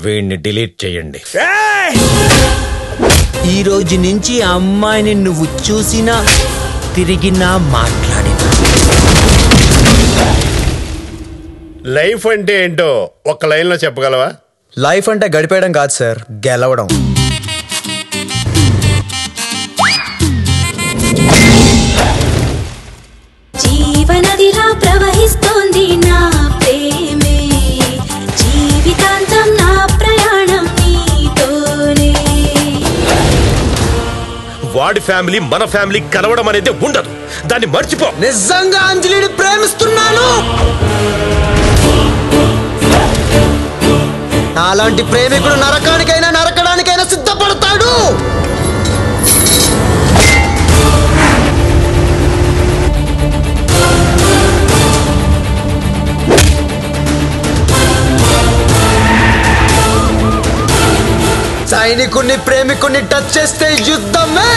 వీడిని డిలీట్ చేయండి. ఈ రోజు నుంచి అమ్మాయిని నువ్వు చూసినా తిరిగినా మాట్లాడినా. లైఫ్ అంటే ఏంటో ఒక్క లైన్లో చెప్పగలవా? లైఫ్ అంటే గడిపేయడం కాదు సార్, గెలవడం. జీవనదిలా ప్రవహిస్తోంది నా ప్రేమే, జీవితాంతం నా ప్రయాణం నీతోనే. వాడి ఫ్యామిలీ మన ఫ్యామిలీ కలవడం అనేది ఉండదు, దాన్ని మర్చిపో. నిజంగా అంజలిని ప్రేమిస్తున్నాను. అలాంటి ప్రేమికుడు నరకానికైనా నరకడానికైనా సిద్ధపడతాడు. సైనికుణ్ణి ప్రేమికుణ్ణి టచ్ చేస్తే యుద్ధమే.